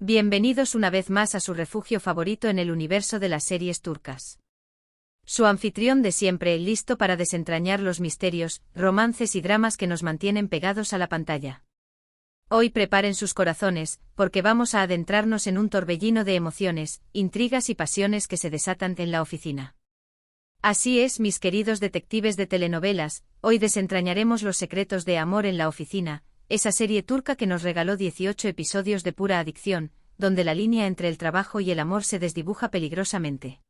Bienvenidos una vez más a su refugio favorito en el universo de las series turcas. Su anfitrión de siempre, listo para desentrañar los misterios, romances y dramas que nos mantienen pegados a la pantalla. Hoy preparen sus corazones, porque vamos a adentrarnos en un torbellino de emociones, intrigas y pasiones que se desatan en la oficina. Así es, mis queridos detectives de telenovelas, hoy desentrañaremos los secretos de Amor en la oficina, esa serie turca que nos regaló 18 episodios de pura adicción, donde la línea entre el trabajo y el amor se desdibuja peligrosamente.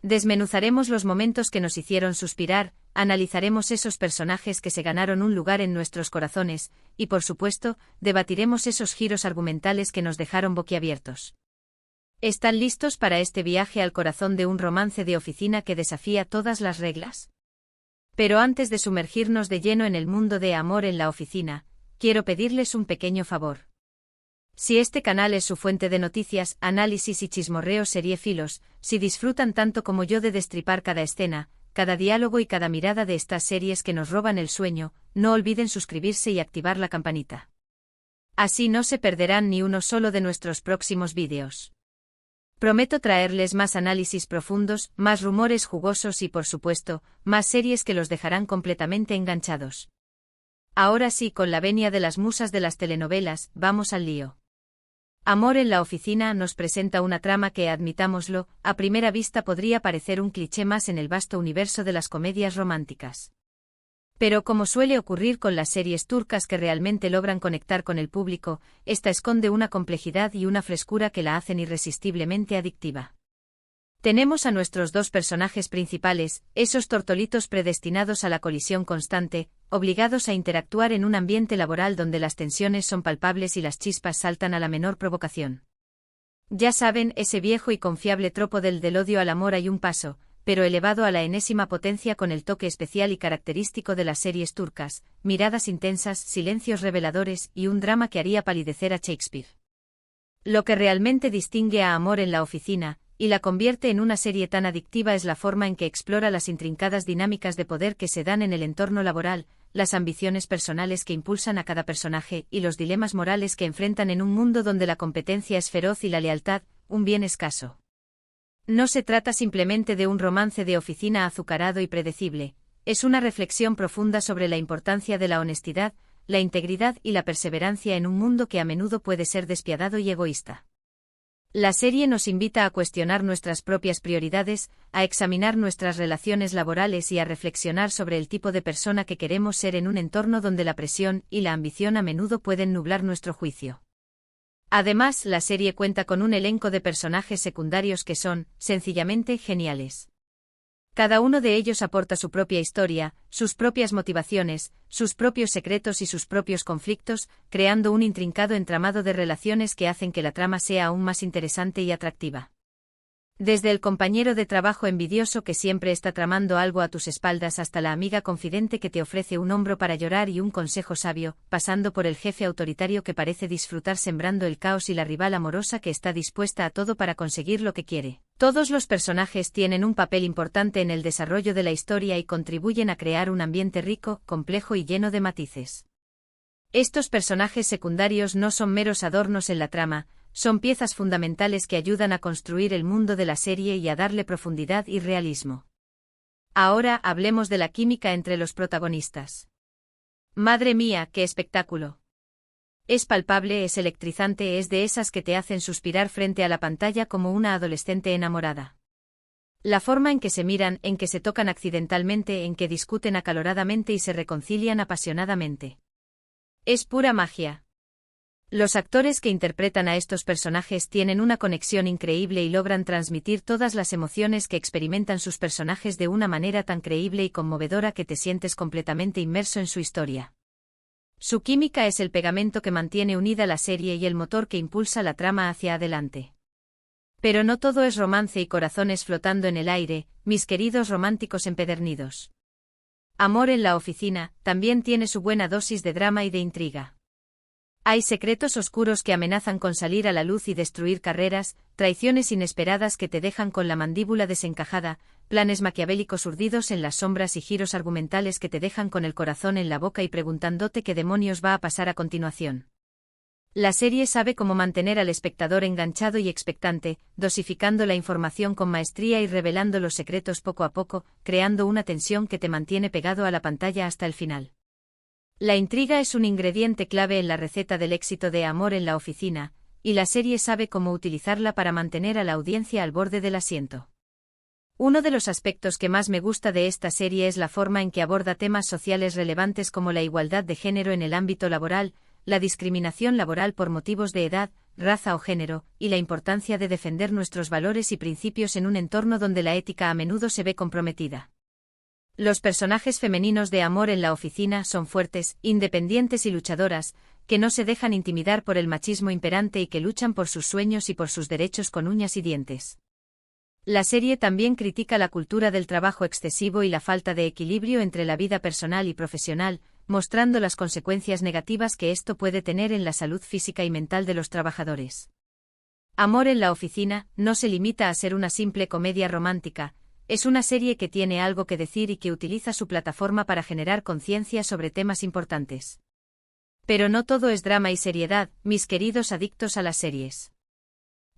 Desmenuzaremos los momentos que nos hicieron suspirar, analizaremos esos personajes que se ganaron un lugar en nuestros corazones, y por supuesto, debatiremos esos giros argumentales que nos dejaron boquiabiertos. ¿Están listos para este viaje al corazón de un romance de oficina que desafía todas las reglas? Pero antes de sumergirnos de lleno en el mundo de Amor en la oficina, quiero pedirles un pequeño favor. Si este canal es su fuente de noticias, análisis y chismorreos seriéfilos, si disfrutan tanto como yo de destripar cada escena, cada diálogo y cada mirada de estas series que nos roban el sueño, no olviden suscribirse y activar la campanita. Así no se perderán ni uno solo de nuestros próximos vídeos. Prometo traerles más análisis profundos, más rumores jugosos y por supuesto, más series que los dejarán completamente enganchados. Ahora sí, con la venia de las musas de las telenovelas, vamos al lío. Amor en la oficina nos presenta una trama que, admitámoslo, a primera vista podría parecer un cliché más en el vasto universo de las comedias románticas. Pero como suele ocurrir con las series turcas que realmente logran conectar con el público, esta esconde una complejidad y una frescura que la hacen irresistiblemente adictiva. Tenemos a nuestros dos personajes principales, esos tortolitos predestinados a la colisión constante, obligados a interactuar en un ambiente laboral donde las tensiones son palpables y las chispas saltan a la menor provocación. Ya saben, ese viejo y confiable tropo del odio al amor hay un paso, pero elevado a la enésima potencia con el toque especial y característico de las series turcas, miradas intensas, silencios reveladores y un drama que haría palidecer a Shakespeare. Lo que realmente distingue a Amor en la oficina, y la convierte en una serie tan adictiva es la forma en que explora las intrincadas dinámicas de poder que se dan en el entorno laboral, las ambiciones personales que impulsan a cada personaje y los dilemas morales que enfrentan en un mundo donde la competencia es feroz y la lealtad, un bien escaso. No se trata simplemente de un romance de oficina azucarado y predecible, es una reflexión profunda sobre la importancia de la honestidad, la integridad y la perseverancia en un mundo que a menudo puede ser despiadado y egoísta. La serie nos invita a cuestionar nuestras propias prioridades, a examinar nuestras relaciones laborales y a reflexionar sobre el tipo de persona que queremos ser en un entorno donde la presión y la ambición a menudo pueden nublar nuestro juicio. Además, la serie cuenta con un elenco de personajes secundarios que son, sencillamente, geniales. Cada uno de ellos aporta su propia historia, sus propias motivaciones, sus propios secretos y sus propios conflictos, creando un intrincado entramado de relaciones que hacen que la trama sea aún más interesante y atractiva. Desde el compañero de trabajo envidioso que siempre está tramando algo a tus espaldas hasta la amiga confidente que te ofrece un hombro para llorar y un consejo sabio, pasando por el jefe autoritario que parece disfrutar sembrando el caos y la rival amorosa que está dispuesta a todo para conseguir lo que quiere. Todos los personajes tienen un papel importante en el desarrollo de la historia y contribuyen a crear un ambiente rico, complejo y lleno de matices. Estos personajes secundarios no son meros adornos en la trama, son piezas fundamentales que ayudan a construir el mundo de la serie y a darle profundidad y realismo. Ahora hablemos de la química entre los protagonistas. Madre mía, qué espectáculo. Es palpable, es electrizante, es de esas que te hacen suspirar frente a la pantalla como una adolescente enamorada. La forma en que se miran, en que se tocan accidentalmente, en que discuten acaloradamente y se reconcilian apasionadamente. Es pura magia. Los actores que interpretan a estos personajes tienen una conexión increíble y logran transmitir todas las emociones que experimentan sus personajes de una manera tan creíble y conmovedora que te sientes completamente inmerso en su historia. Su química es el pegamento que mantiene unida la serie y el motor que impulsa la trama hacia adelante. Pero no todo es romance y corazones flotando en el aire, mis queridos románticos empedernidos. Amor en la oficina también tiene su buena dosis de drama y de intriga. Hay secretos oscuros que amenazan con salir a la luz y destruir carreras, traiciones inesperadas que te dejan con la mandíbula desencajada, planes maquiavélicos urdidos en las sombras y giros argumentales que te dejan con el corazón en la boca y preguntándote qué demonios va a pasar a continuación. La serie sabe cómo mantener al espectador enganchado y expectante, dosificando la información con maestría y revelando los secretos poco a poco, creando una tensión que te mantiene pegado a la pantalla hasta el final. La intriga es un ingrediente clave en la receta del éxito de Amor en la oficina, y la serie sabe cómo utilizarla para mantener a la audiencia al borde del asiento. Uno de los aspectos que más me gusta de esta serie es la forma en que aborda temas sociales relevantes como la igualdad de género en el ámbito laboral, la discriminación laboral por motivos de edad, raza o género, y la importancia de defender nuestros valores y principios en un entorno donde la ética a menudo se ve comprometida. Los personajes femeninos de Amor en la oficina son fuertes, independientes y luchadoras, que no se dejan intimidar por el machismo imperante y que luchan por sus sueños y por sus derechos con uñas y dientes. La serie también critica la cultura del trabajo excesivo y la falta de equilibrio entre la vida personal y profesional, mostrando las consecuencias negativas que esto puede tener en la salud física y mental de los trabajadores. Amor en la oficina no se limita a ser una simple comedia romántica, es una serie que tiene algo que decir y que utiliza su plataforma para generar conciencia sobre temas importantes. Pero no todo es drama y seriedad, mis queridos adictos a las series.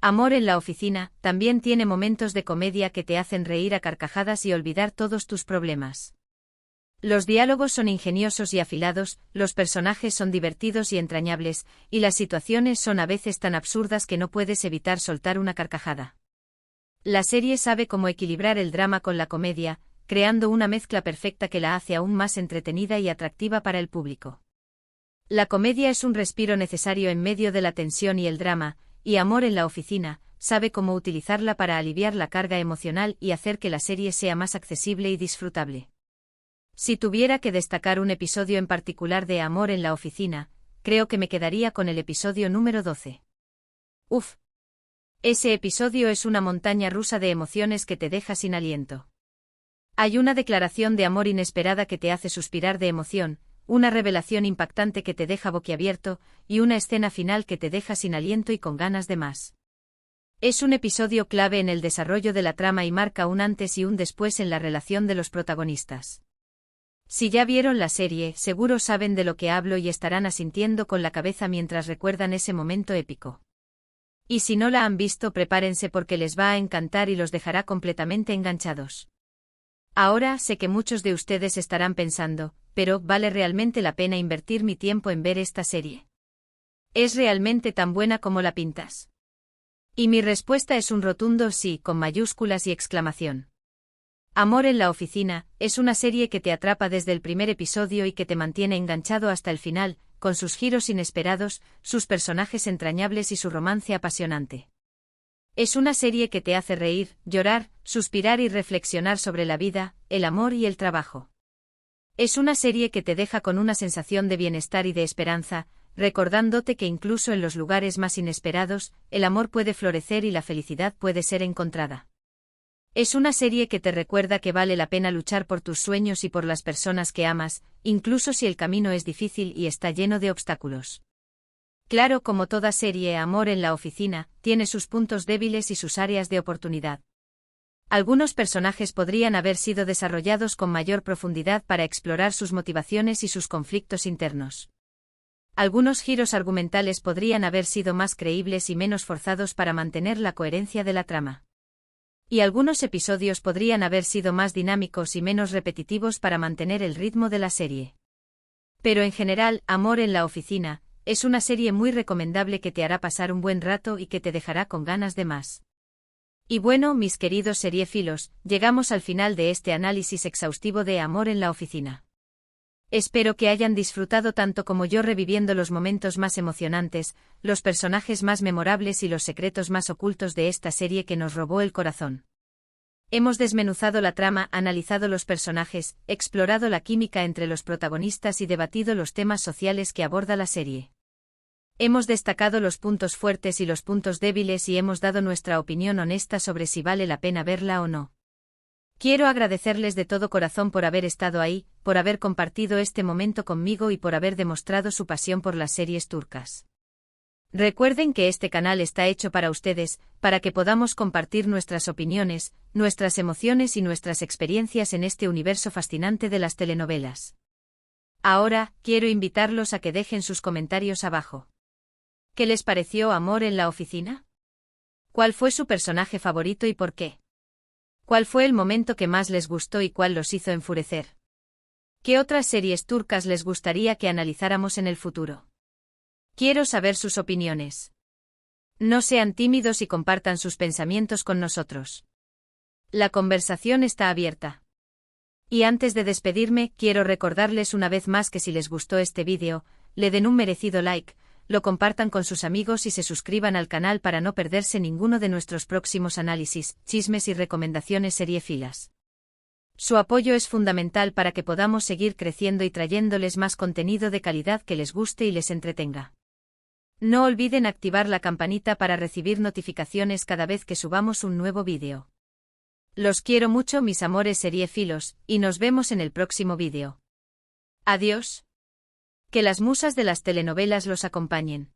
Amor en la oficina también tiene momentos de comedia que te hacen reír a carcajadas y olvidar todos tus problemas. Los diálogos son ingeniosos y afilados, los personajes son divertidos y entrañables, y las situaciones son a veces tan absurdas que no puedes evitar soltar una carcajada. La serie sabe cómo equilibrar el drama con la comedia, creando una mezcla perfecta que la hace aún más entretenida y atractiva para el público. La comedia es un respiro necesario en medio de la tensión y el drama, y Amor en la oficina sabe cómo utilizarla para aliviar la carga emocional y hacer que la serie sea más accesible y disfrutable. Si tuviera que destacar un episodio en particular de Amor en la oficina, creo que me quedaría con el episodio número 12. Uf. Ese episodio es una montaña rusa de emociones que te deja sin aliento. Hay una declaración de amor inesperada que te hace suspirar de emoción, una revelación impactante que te deja boquiabierto, y una escena final que te deja sin aliento y con ganas de más. Es un episodio clave en el desarrollo de la trama y marca un antes y un después en la relación de los protagonistas. Si ya vieron la serie, seguro saben de lo que hablo y estarán asintiendo con la cabeza mientras recuerdan ese momento épico. Y si no la han visto, prepárense porque les va a encantar y los dejará completamente enganchados. Ahora sé que muchos de ustedes estarán pensando, pero ¿vale realmente la pena invertir mi tiempo en ver esta serie? ¿Es realmente tan buena como la pintas? Y mi respuesta es un rotundo sí, con mayúsculas y exclamación. Amor en la oficina es una serie que te atrapa desde el primer episodio y que te mantiene enganchado hasta el final, con sus giros inesperados, sus personajes entrañables y su romance apasionante. Es una serie que te hace reír, llorar, suspirar y reflexionar sobre la vida, el amor y el trabajo. Es una serie que te deja con una sensación de bienestar y de esperanza, recordándote que incluso en los lugares más inesperados, el amor puede florecer y la felicidad puede ser encontrada. Es una serie que te recuerda que vale la pena luchar por tus sueños y por las personas que amas, incluso si el camino es difícil y está lleno de obstáculos. Claro, como toda serie, Amor en la oficina tiene sus puntos débiles y sus áreas de oportunidad. Algunos personajes podrían haber sido desarrollados con mayor profundidad para explorar sus motivaciones y sus conflictos internos. Algunos giros argumentales podrían haber sido más creíbles y menos forzados para mantener la coherencia de la trama. Y algunos episodios podrían haber sido más dinámicos y menos repetitivos para mantener el ritmo de la serie. Pero en general, Amor en la oficina es una serie muy recomendable que te hará pasar un buen rato y que te dejará con ganas de más. Y bueno, mis queridos seriefilos, llegamos al final de este análisis exhaustivo de Amor en la oficina. Espero que hayan disfrutado tanto como yo reviviendo los momentos más emocionantes, los personajes más memorables y los secretos más ocultos de esta serie que nos robó el corazón. Hemos desmenuzado la trama, analizado los personajes, explorado la química entre los protagonistas y debatido los temas sociales que aborda la serie. Hemos destacado los puntos fuertes y los puntos débiles y hemos dado nuestra opinión honesta sobre si vale la pena verla o no. Quiero agradecerles de todo corazón por haber estado ahí, por haber compartido este momento conmigo y por haber demostrado su pasión por las series turcas. Recuerden que este canal está hecho para ustedes, para que podamos compartir nuestras opiniones, nuestras emociones y nuestras experiencias en este universo fascinante de las telenovelas. Ahora, quiero invitarlos a que dejen sus comentarios abajo. ¿Qué les pareció Amor en la oficina? ¿Cuál fue su personaje favorito y por qué? ¿Cuál fue el momento que más les gustó y cuál los hizo enfurecer? ¿Qué otras series turcas les gustaría que analizáramos en el futuro? Quiero saber sus opiniones. No sean tímidos y compartan sus pensamientos con nosotros. La conversación está abierta. Y antes de despedirme, quiero recordarles una vez más que si les gustó este vídeo, le den un merecido like, lo compartan con sus amigos y se suscriban al canal para no perderse ninguno de nuestros próximos análisis, chismes y recomendaciones seriéfilas. Su apoyo es fundamental para que podamos seguir creciendo y trayéndoles más contenido de calidad que les guste y les entretenga. No olviden activar la campanita para recibir notificaciones cada vez que subamos un nuevo vídeo. Los quiero mucho, mis amores seriéfilos, y nos vemos en el próximo vídeo. Adiós. Que las musas de las telenovelas los acompañen.